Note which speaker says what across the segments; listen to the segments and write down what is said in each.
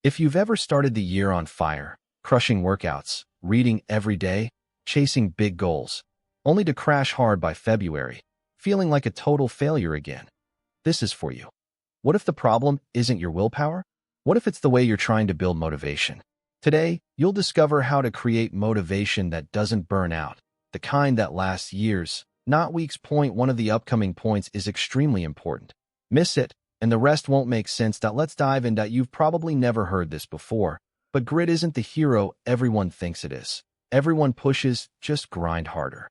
Speaker 1: If you've ever started the year on fire, crushing workouts, reading every day, chasing big goals, only to crash hard by February, feeling like a total failure again, this is for you. What if the problem isn't your willpower? What if it's the way you're trying to build motivation? Today, you'll discover how to create motivation that doesn't burn out, the kind that lasts years, not weeks. Point one of the upcoming points is extremely important. Miss it, and the rest won't make sense. Let's dive in. You've probably never heard this before, but grit isn't the hero everyone thinks it is. Everyone pushes, just grind harder.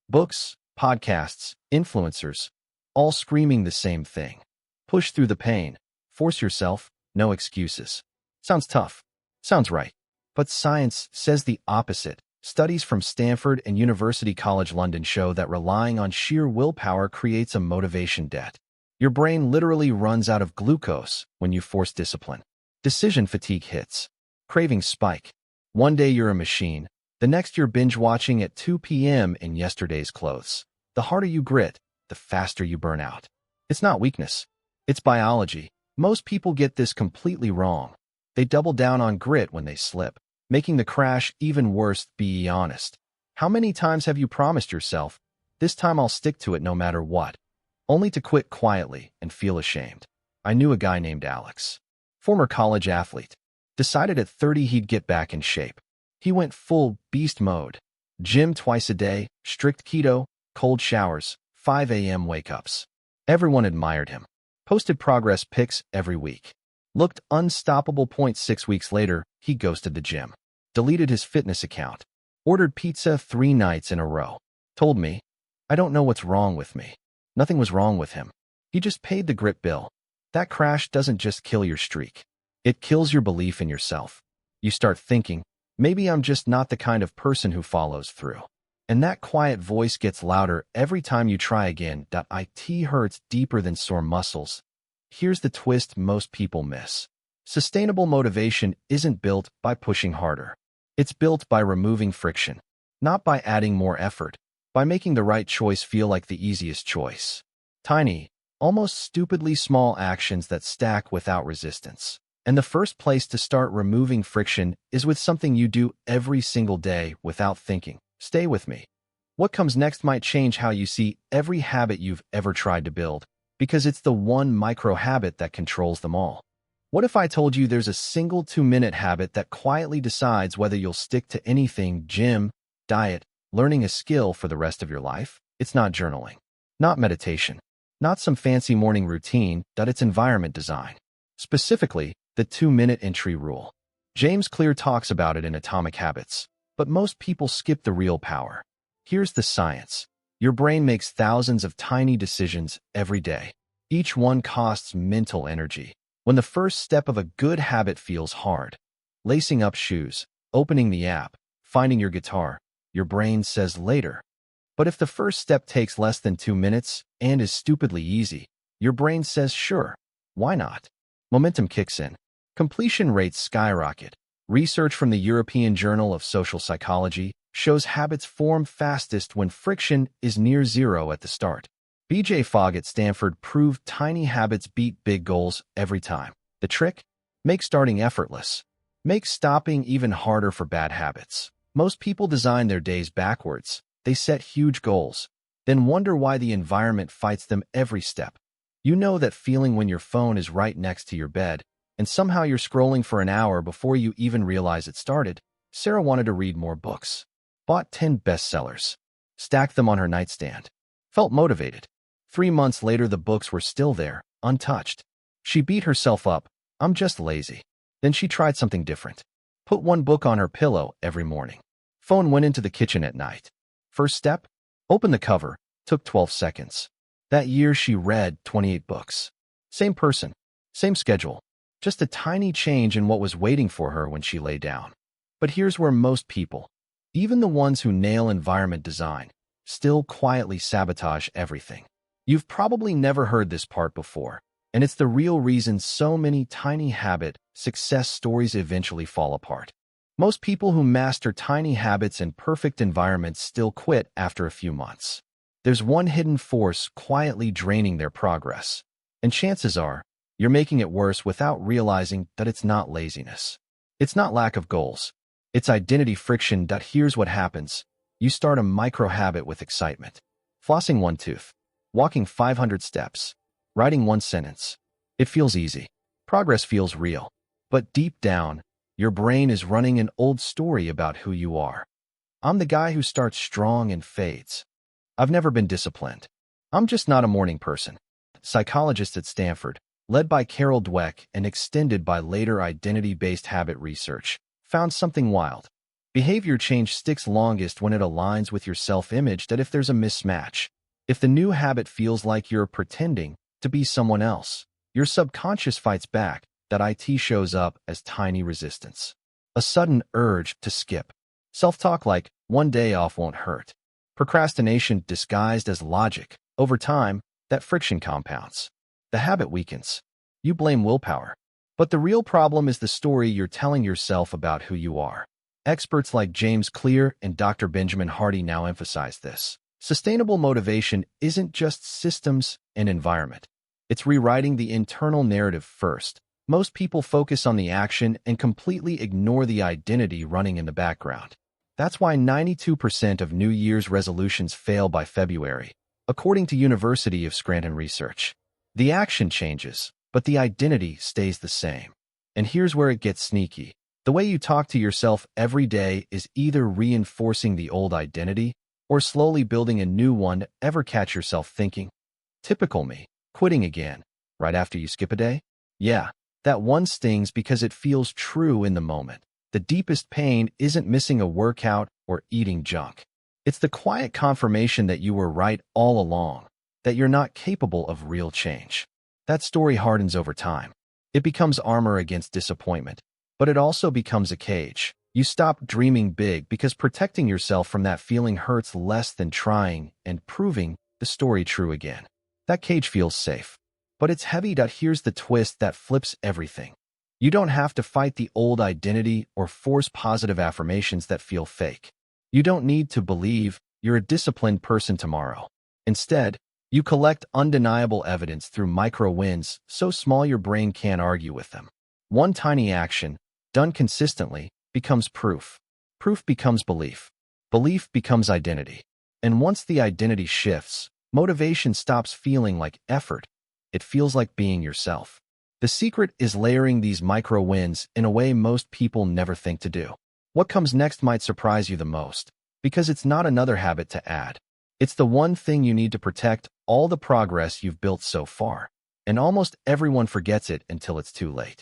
Speaker 1: Books, podcasts, influencers, all screaming the same thing. Push through the pain. Force yourself. No excuses. Sounds tough. Sounds right. But science says the opposite. Studies from Stanford and University College London show that relying on sheer willpower creates a motivation debt. Your brain literally runs out of glucose when you force discipline. Decision fatigue hits. Cravings spike. One day you're a machine. The next you're binge-watching at 2 p.m. in yesterday's clothes. The harder you grit, the faster you burn out. It's not weakness. It's biology. Most people get this completely wrong. They double down on grit when they slip, making the crash even worse. Be honest. How many times have you promised yourself, this time I'll stick to it no matter what, only to quit quietly and feel ashamed? I knew a guy named Alex, former college athlete, decided at 30 he'd get back in shape. He went full beast mode. Gym twice a day, strict keto, cold showers, 5 a.m. wake-ups. Everyone admired him. Posted progress pics every week. Looked unstoppable. 6 weeks later, he ghosted the gym. Deleted his fitness account. Ordered pizza 3 nights in a row. Told me, I don't know what's wrong with me. Nothing was wrong with him. He just paid the grit bill. That crash doesn't just kill your streak. It kills your belief in yourself. You start thinking, maybe I'm just not the kind of person who follows through. And that quiet voice gets louder every time you try again. It hurts deeper than sore muscles. Here's the twist most people miss. Sustainable motivation isn't built by pushing harder. It's built by removing friction, not by adding more effort, by making the right choice feel like the easiest choice. Tiny, almost stupidly small actions that stack without resistance. And the first place to start removing friction is with something you do every single day without thinking. Stay with me. What comes next might change how you see every habit you've ever tried to build, because it's the one micro habit that controls them all. What if I told you there's a single 2-minute habit that quietly decides whether you'll stick to anything: gym, diet, learning a skill for the rest of your life? It's not journaling, not meditation, not some fancy morning routine. It's environment design. Specifically, the 2-minute entry rule. James Clear talks about it in Atomic Habits. But most people skip the real power. Here's the science. Your brain makes thousands of tiny decisions every day. Each one costs mental energy. When the first step of a good habit feels hard, lacing up shoes, opening the app, finding your guitar, your brain says later. But if the first step takes less than 2 minutes and is stupidly easy, your brain says sure, why not? Momentum kicks in. Completion rates skyrocket. Research from the European Journal of Social Psychology shows habits form fastest when friction is near zero at the start. B.J. Fogg at Stanford proved tiny habits beat big goals every time. The trick? Make starting effortless. Make stopping even harder for bad habits. Most people design their days backwards. They set huge goals, then wonder why the environment fights them every step. You know that feeling when your phone is right next to your bed, and somehow you're scrolling for an hour before you even realize it started? Sarah wanted to read more books. Bought 10 bestsellers. Stacked them on her nightstand. Felt motivated. 3 months later, the books were still there, untouched. She beat herself up. I'm just lazy. Then she tried something different. Put 1 book on her pillow every morning. Phone went into the kitchen at night. First step? Open the cover. Took 12 seconds. That year, she read 28 books. Same person. Same schedule. Just a tiny change in what was waiting for her when she lay down. But here's where most people, even the ones who nail environment design, still quietly sabotage everything. You've probably never heard this part before, and it's the real reason so many tiny habit success stories eventually fall apart. Most people who master tiny habits in perfect environments still quit after a few months. There's one hidden force quietly draining their progress, and chances are You're making it worse without realizing that it's not laziness. It's not lack of goals. It's identity friction. That here's what happens. You start a micro habit with excitement. Flossing one tooth, walking 500 steps, writing one sentence. It feels easy. Progress feels real. But deep down, your brain is running an old story about who you are. I'm the guy who starts strong and fades. I've never been disciplined. I'm just not a morning person. Psychologists at Stanford, led by Carol Dweck and extended by later identity-based habit research, found something wild. Behavior change sticks longest when it aligns with your self-image. That if there's a mismatch, if the new habit feels like you're pretending to be someone else, your subconscious fights back. That IT shows up as tiny resistance. A sudden urge to skip. Self-talk like, one day off won't hurt. Procrastination disguised as logic. Over time, that friction compounds. The habit weakens. You blame willpower. But the real problem is the story you're telling yourself about who you are. Experts like James Clear and Dr. Benjamin Hardy now emphasize this. Sustainable motivation isn't just systems and environment. It's rewriting the internal narrative first. Most people focus on the action and completely ignore the identity running in the background. That's why 92% of New Year's resolutions fail by February, according to University of Scranton research. The action changes, but the identity stays the same. And here's where it gets sneaky. The way you talk to yourself every day is either reinforcing the old identity or slowly building a new one. Ever catch yourself thinking, typical me, quitting again, right after you skip a day? Yeah. That one stings because it feels true in the moment. The deepest pain isn't missing a workout or eating junk. It's the quiet confirmation that you were right all along, that you're not capable of real change. That story hardens over time. It becomes armor against disappointment, but it also becomes a cage. You stop dreaming big because protecting yourself from that feeling hurts less than trying and proving the story true again. That cage feels safe. But it's heavy. Here's the twist that flips everything. You don't have to fight the old identity or force positive affirmations that feel fake. You don't need to believe you're a disciplined person tomorrow. Instead, you collect undeniable evidence through micro wins so small your brain can't argue with them. One tiny action, done consistently, becomes proof. Proof becomes belief. Belief becomes identity. And once the identity shifts, motivation stops feeling like effort. It feels like being yourself. The secret is layering these micro wins in a way most people never think to do. What comes next might surprise you the most, because it's not another habit to add. It's the one thing you need to protect all the progress you've built so far. And almost everyone forgets it until it's too late.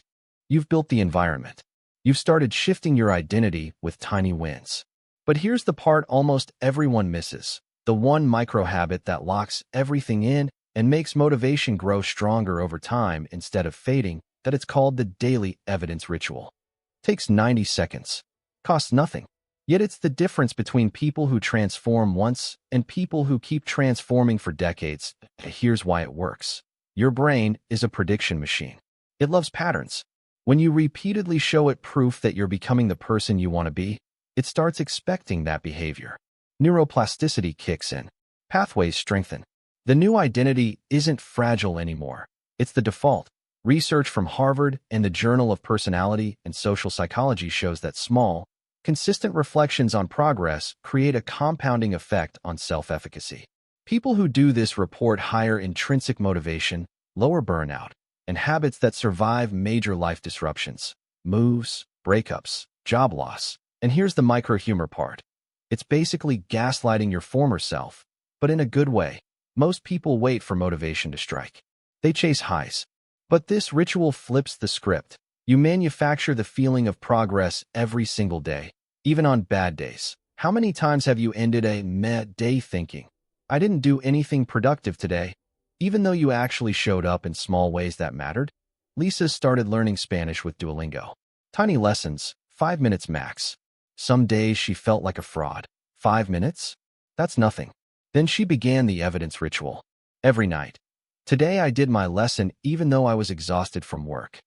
Speaker 1: You've built the environment. You've started shifting your identity with tiny wins. But here's the part almost everyone misses. The one micro habit that locks everything in and makes motivation grow stronger over time instead of fading, that it's called the daily evidence ritual. Takes 90 seconds. Costs nothing. Yet it's the difference between people who transform once and people who keep transforming for decades. Here's why it works. Your brain is a prediction machine. It loves patterns. When you repeatedly show it proof that you're becoming the person you want to be, it starts expecting that behavior. Neuroplasticity kicks in. Pathways strengthen. The new identity isn't fragile anymore. It's the default. Research from Harvard and the Journal of Personality and Social Psychology shows that small, consistent reflections on progress create a compounding effect on self-efficacy. People who do this report higher intrinsic motivation, lower burnout, and habits that survive major life disruptions, moves, breakups, job loss. And here's the micro-humor part. It's basically gaslighting your former self, but in a good way. Most people wait for motivation to strike. They chase highs. But this ritual flips the script. You manufacture the feeling of progress every single day, even on bad days. How many times have you ended a meh day thinking, I didn't do anything productive today, even though you actually showed up in small ways that mattered? Lisa started learning Spanish with Duolingo. Tiny lessons, 5 minutes max. Some days she felt like a fraud. 5 minutes? That's nothing. Then she began the evidence ritual. Every night. Today I did my lesson even though I was exhausted from work.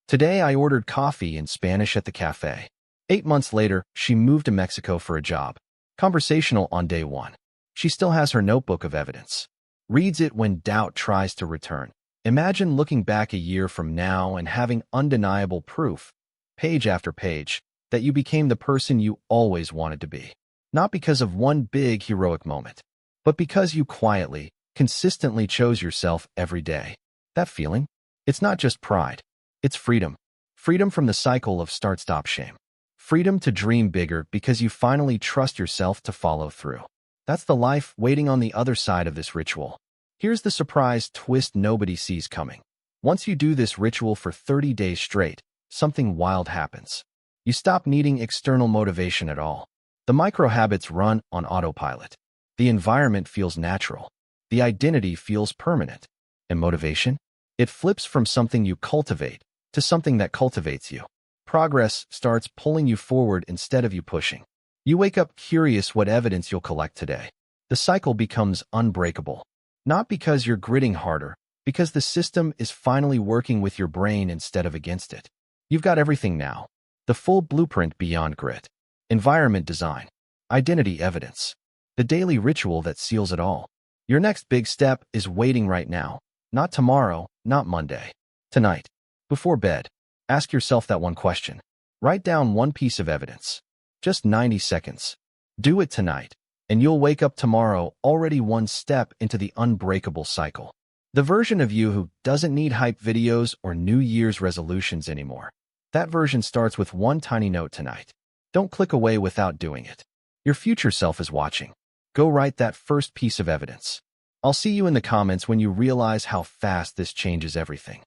Speaker 1: Today I ordered coffee in Spanish at the cafe. 8 months later, she moved to Mexico for a job. Conversational on day 1. She still has her notebook of evidence. Reads it when doubt tries to return. Imagine looking back a year from now and having undeniable proof, page after page, that you became the person you always wanted to be. Not because of one big heroic moment, but because you quietly, consistently chose yourself every day. That feeling? It's not just pride. It's freedom. Freedom from the cycle of start-stop shame. Freedom to dream bigger because you finally trust yourself to follow through. That's the life waiting on the other side of this ritual. Here's the surprise twist nobody sees coming. Once you do this ritual for 30 days straight, something wild happens. You stop needing external motivation at all. The micro-habits run on autopilot. The environment feels natural. The identity feels permanent. And motivation? It flips from something you cultivate to something that cultivates you. Progress starts pulling you forward instead of you pushing. You wake up curious what evidence you'll collect today. The cycle becomes unbreakable. Not because you're gritting harder, because the system is finally working with your brain instead of against it. You've got everything now. The full blueprint beyond grit. Environment design. Identity evidence. The daily ritual that seals it all. Your next big step is waiting right now. Not tomorrow, not Monday. Tonight. Before bed. Ask yourself that one question. Write down one piece of evidence. Just 90 seconds. Do it tonight, and you'll wake up tomorrow already one step into the unbreakable cycle. The version of you who doesn't need hype videos or New Year's resolutions anymore. That version starts with one tiny note tonight. Don't click away without doing it. Your future self is watching. Go write that first piece of evidence. I'll see you in the comments when you realize how fast this changes everything.